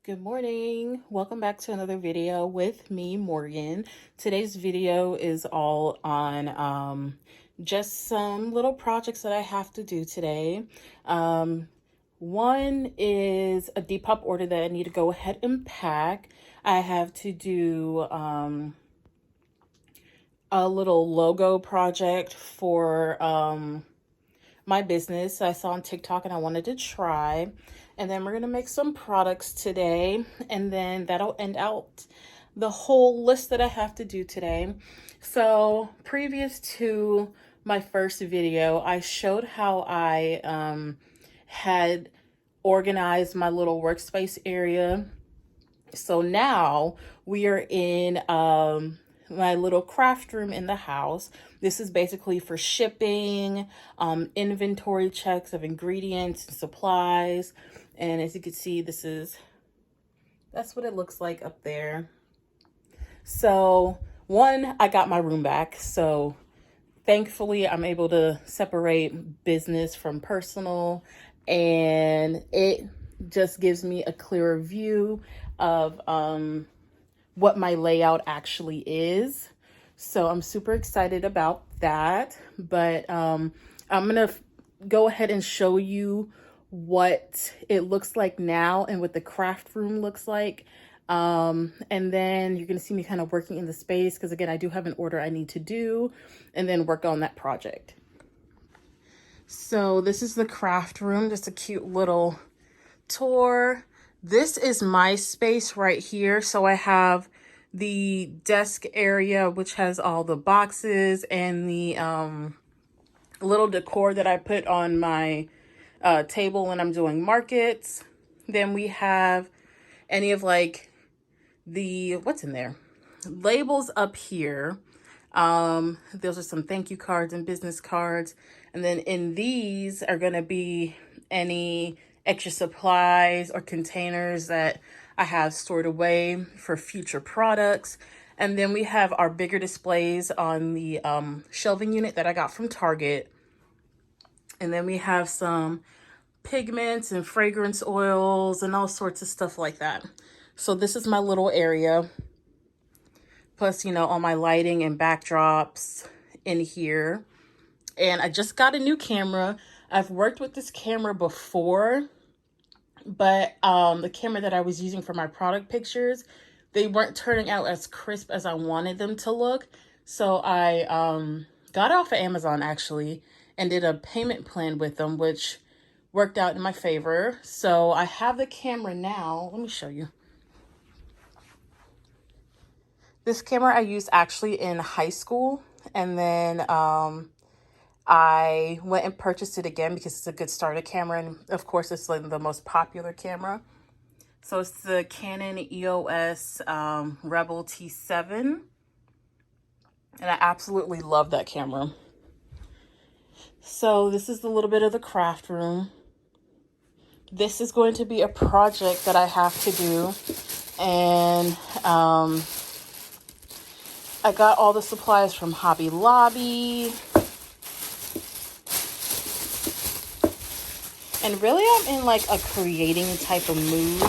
Good morning. Welcome back to another video with me, Morgan. Today's video is all on just some little projects that I have to do today. One is a Depop order that I need to go ahead and pack. I have to do a little logo project for my business I saw on TikTok and I wanted to try. And then we're going to make some products today, and then that'll end out the whole list that I have to do today. So previous to my first video, I showed how I had organized my little workspace area. So now we are in my little craft room in the house. This is basically for shipping, inventory checks of ingredients and supplies. And as you can see, that's what it looks like up there. So one, I got my room back. So thankfully I'm able to separate business from personal, and it just gives me a clearer view of what my layout actually is. So I'm super excited about that. But I'm gonna go ahead and show you what it looks like now and what the craft room looks like. And then you're gonna see me kind of working in the space, because again, I do have an order I need to do and then work on that project. So this is the craft room, just a cute little tour. This is my space right here. So I have the desk area, which has all the boxes and the little decor that I put on my table when I'm doing markets. Then we have any of like what's in there? Labels up here. Those are some thank you cards and business cards. And then in these are going to be any extra supplies or containers that I have stored away for future products. And then we have our bigger displays on the shelving unit that I got from Target. And then we have some pigments and fragrance oils and all sorts of stuff like that. So this is my little area. Plus, all my lighting and backdrops in here. And I just got a new camera. I've worked with this camera before, but the camera that I was using for my product pictures, they weren't turning out as crisp as I wanted them to look. So I got it off of Amazon actually and did a payment plan with them, which worked out in my favor. So I have the camera now. Let me show you. This camera I used actually in high school, and then I went and purchased it again because it's a good starter camera, and of course it's like the most popular camera. So it's the Canon EOS Rebel T7, and I absolutely love that camera. So this is a little bit of the craft room. This is going to be a project that I have to do, and I got all the supplies from Hobby Lobby. And really I'm in like a creating type of mood.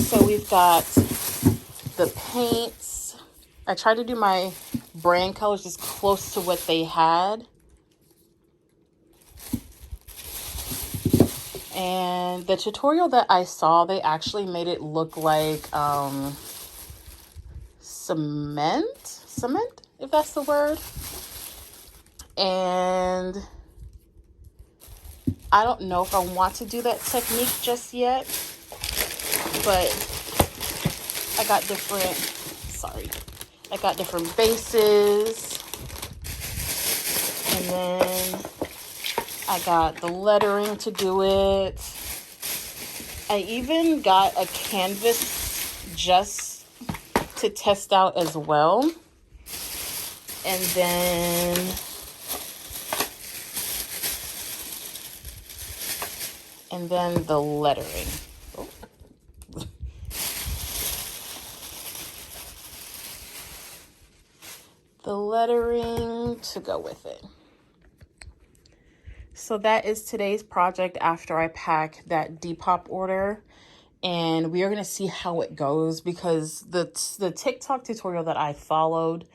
So we've got the paints. I tried to do my brand colors as close to what they had. And the tutorial that I saw, they actually made it look like cement, if that's the word. And I don't know if I want to do that technique just yet, but I got different bases, and then I got the lettering to do it. I even got a canvas just to test out as well. And then the lettering. Oh. The lettering to go with it. So that is today's project after I pack that Depop order. and we are going to see how it goes, because the TikTok tutorial that I followed,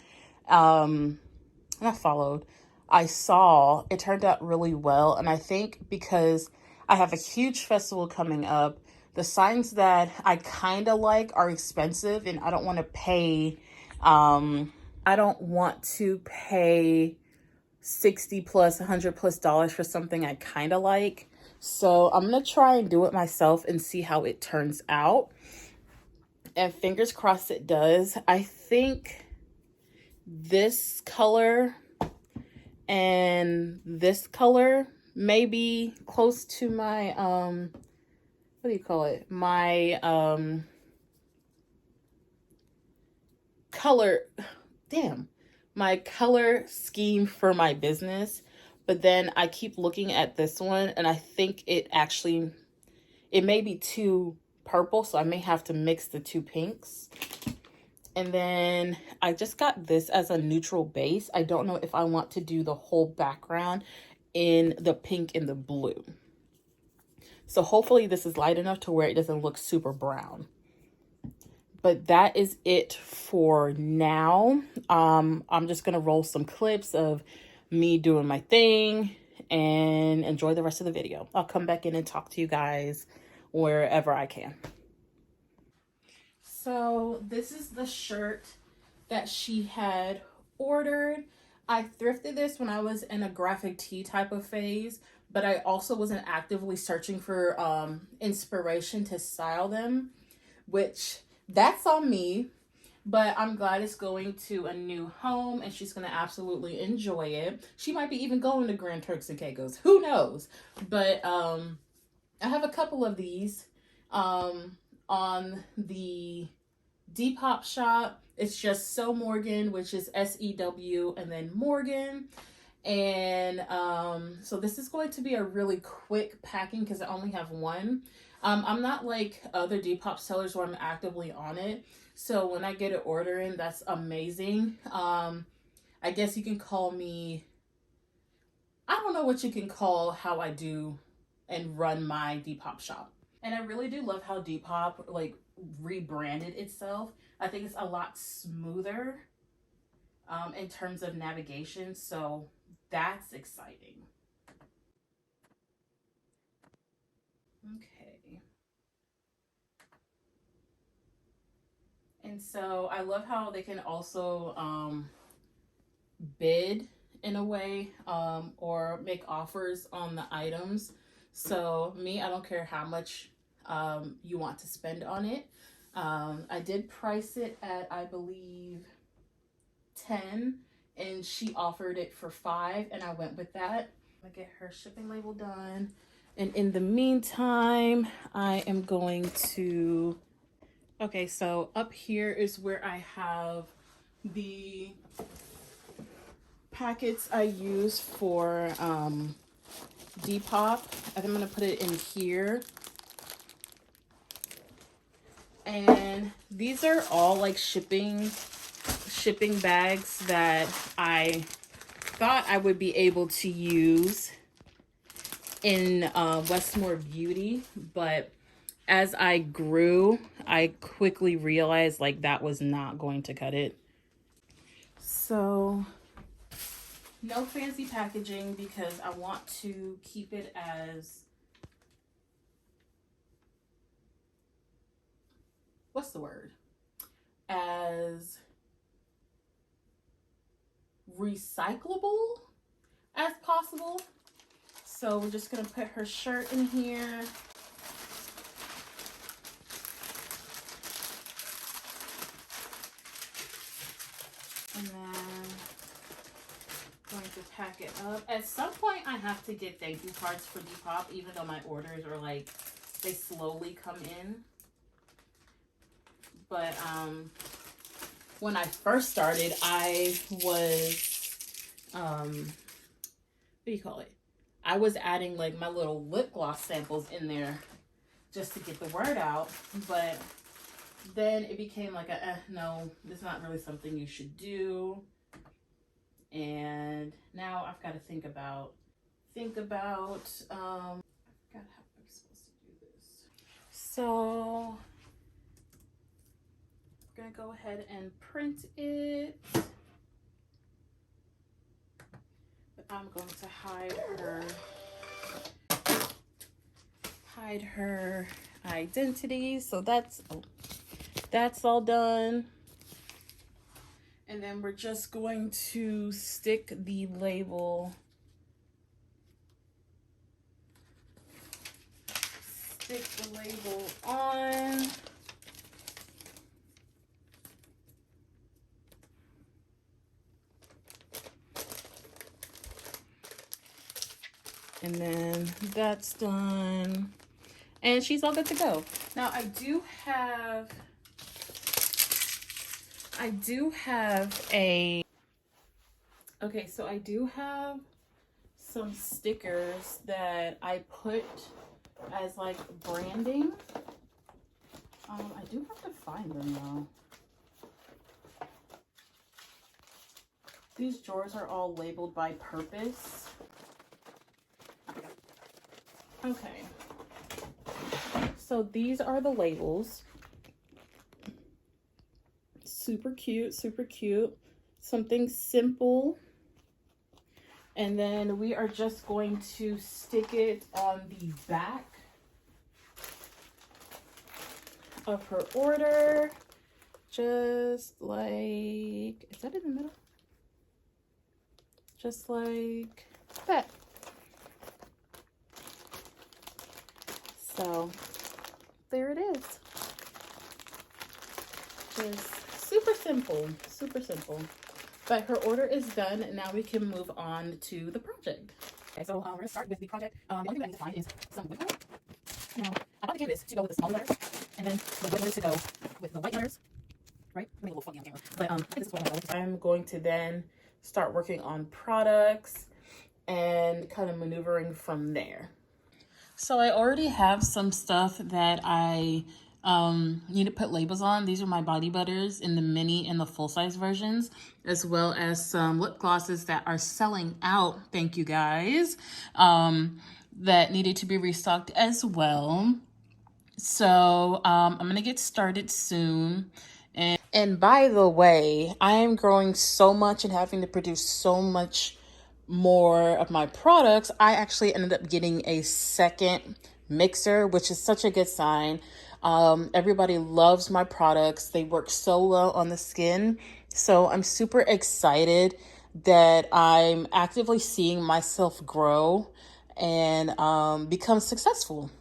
not followed, I saw, it turned out really well. And I think because I have a huge festival coming up, the signs that I kind of like are expensive, and I don't want to pay, I don't want to pay 60 plus, 100 plus dollars for something I kind of like. So I'm going to try and do it myself and see how it turns out. And fingers crossed it does. I think this color and this color may be close to my, what do you call it? My, color, my color scheme for my business. But then I keep looking at this one, and I think it may be too purple, so I may have to mix the two pinks. And then I just got this as a neutral base. I don't know if I want to do the whole background in the pink and the blue. So hopefully this is light enough to where it doesn't look super brown. But that is it for now. I'm just going to roll some clips of me doing my thing and enjoy the rest of the video. I'll come back in and talk to you guys wherever I can. So this is the shirt that she had ordered. I thrifted this when I was in a graphic tee type of phase, but I also wasn't actively searching for inspiration to style them, which that's on me. But I'm glad it's going to a new home, and she's going to absolutely enjoy it. She might be even going to Grand Turks and Caicos. Who knows? But I have a couple of these on the Depop shop. It's just Sew Morgan, which is SEW and then Morgan. And so this is going to be a really quick packing because I only have one. I'm not like other Depop sellers where I'm actively on it. So when I get an order in, that's amazing. I guess you can call me, I don't know what you can call how I do and run my Depop shop. And I really do love how Depop like rebranded itself. I think it's a lot smoother in terms of navigation. So that's exciting. Okay. And so I love how they can also bid in a way, or make offers on the items. So me, I don't care how much you want to spend on it. I did price it at, I believe, 10, and she offered it for 5, and I went with that. I get her shipping label done, and in the meantime I am going to, okay, so up here is where I have the packets I use for Depop. I'm going to put it in here. And these are all like shipping bags that I thought I would be able to use in Wesmor Beauty, but as I grew, I quickly realized like that was not going to cut it. So no fancy packaging because I want to keep it as, what's the word? As recyclable as possible. So we're just gonna put her shirt in here. And then going to pack it up. At some point I have to get thank you cards for Depop, even though my orders are like, they slowly come in. But when I first started, I was what do you call it? I was adding like my little lip gloss samples in there just to get the word out, but then it became like a no, it's not really something you should do. And now I've got to think about I forgot how I'm supposed to do this. So we're gonna go ahead and print it. But I'm going to hide her identity. So that's all done. And then we're just going to stick the label. Stick the label on. And then that's done. And she's all good to go. Now I do have some stickers that I put as like branding. I do have to find them though. These drawers are all labeled by purpose. Okay. So these are the labels. Super cute, super cute. Something simple. And then we are just going to stick it on the back of her order. Just like, is that in the middle? Just like that. So there it is. Just super simple, super simple. But her order is done, and now we can move on to the project. Okay, so we're gonna start with the project. The only thing that I need to find is some wood color. Now, I bought the canvas to go with the small letters, and then the wood letters to go with the white letters. Right? I'm a little foggy on camera, but I think this is what I'm going to then start working on products and kind of maneuvering from there. So I already have some stuff that I need to put labels on. These are my body butters in the mini and the full-size versions, as well as some lip glosses that are selling out. Thank you guys. That needed to be restocked as well. So I'm gonna get started soon. And by the way, I am growing so much and having to produce so much more of my products. I actually ended up getting a second mixer, which is such a good sign. Everybody loves my products. They work so well on the skin. So I'm super excited that I'm actively seeing myself grow and become successful.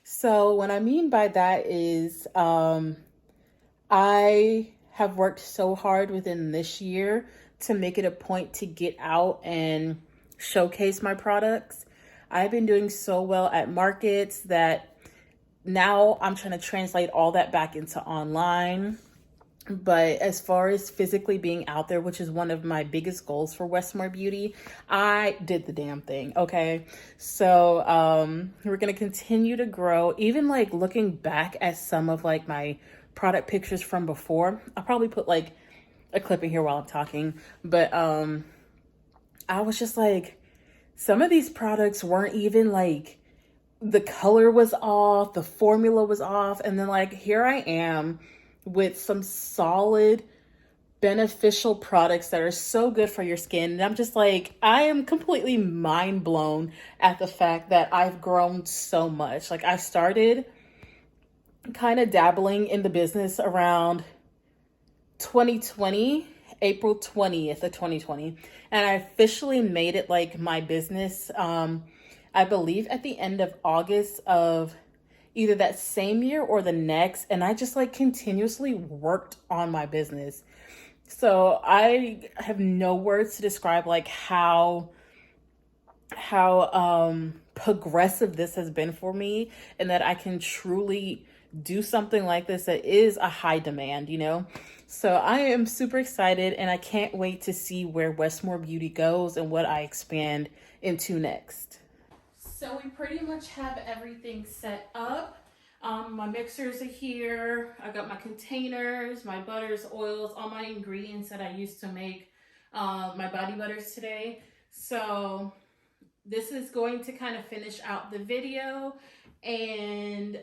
So what I mean by that is I have worked so hard within this year to make it a point to get out and showcase my products. I've been doing so well at markets that now I'm trying to translate all that back into online. But as far as physically being out there, which is one of my biggest goals for Wesmor Beauty, I did the damn thing. Okay. So we're going to continue to grow. Even like looking back at some of like my product pictures from before, I'll probably put like a clip in here while I'm talking. But I was just like, some of these products weren't even like, the color was off, the formula was off. And then like, here I am with some solid beneficial products that are so good for your skin. And I'm just like, I am completely mind blown at the fact that I've grown so much. Like I started kind of dabbling in the business around 2020, April 20th of 2020. And I officially made it like my business, I believe at the end of August of either that same year or the next. And I just like continuously worked on my business. So I have no words to describe like how progressive this has been for me, and that I can truly do something like this that is a high demand, you know? So I am super excited, and I can't wait to see where Wesmor Beauty goes and what I expand into next. So we pretty much have everything set up. My mixers are here. I got my containers, my butters, oils, all my ingredients that I used to make my body butters today. So this is going to kind of finish out the video. And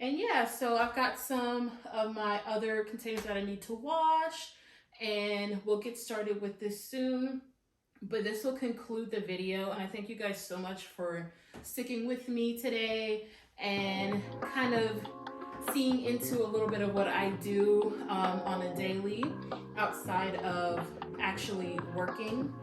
yeah, so I've got some of my other containers that I need to wash, and we'll get started with this soon. But this will conclude the video, and I thank you guys so much for sticking with me today and kind of seeing into a little bit of what I do on a daily outside of actually working.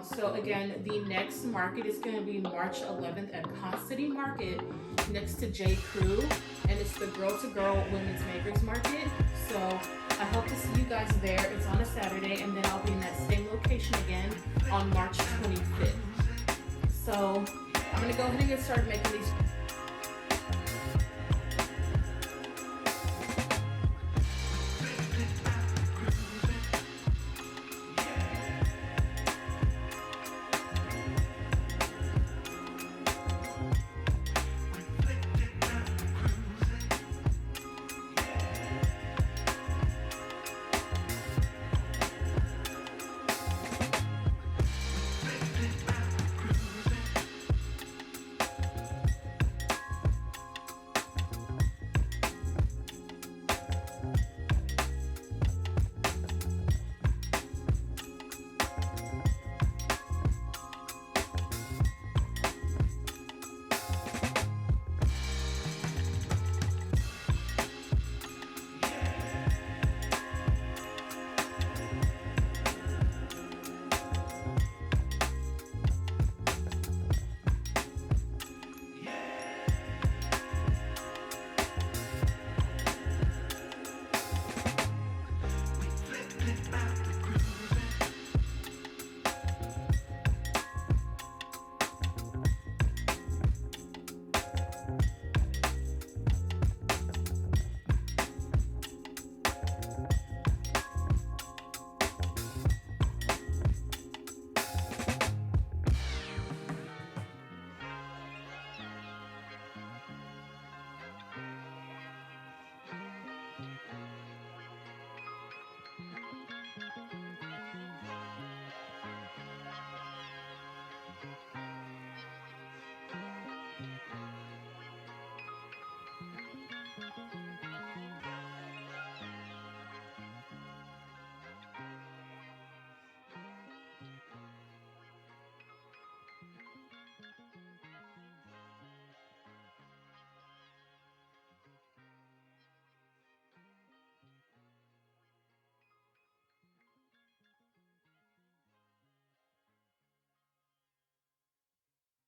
So again, the next market is going to be March 11th at Ponce City Market next to J. Crew, and it's the Girl to Girl Women's Makers Market. So I hope to see you guys there. It's on a Saturday, and then I'll be in that same location again on March 25th. So I'm going to go ahead and get started making these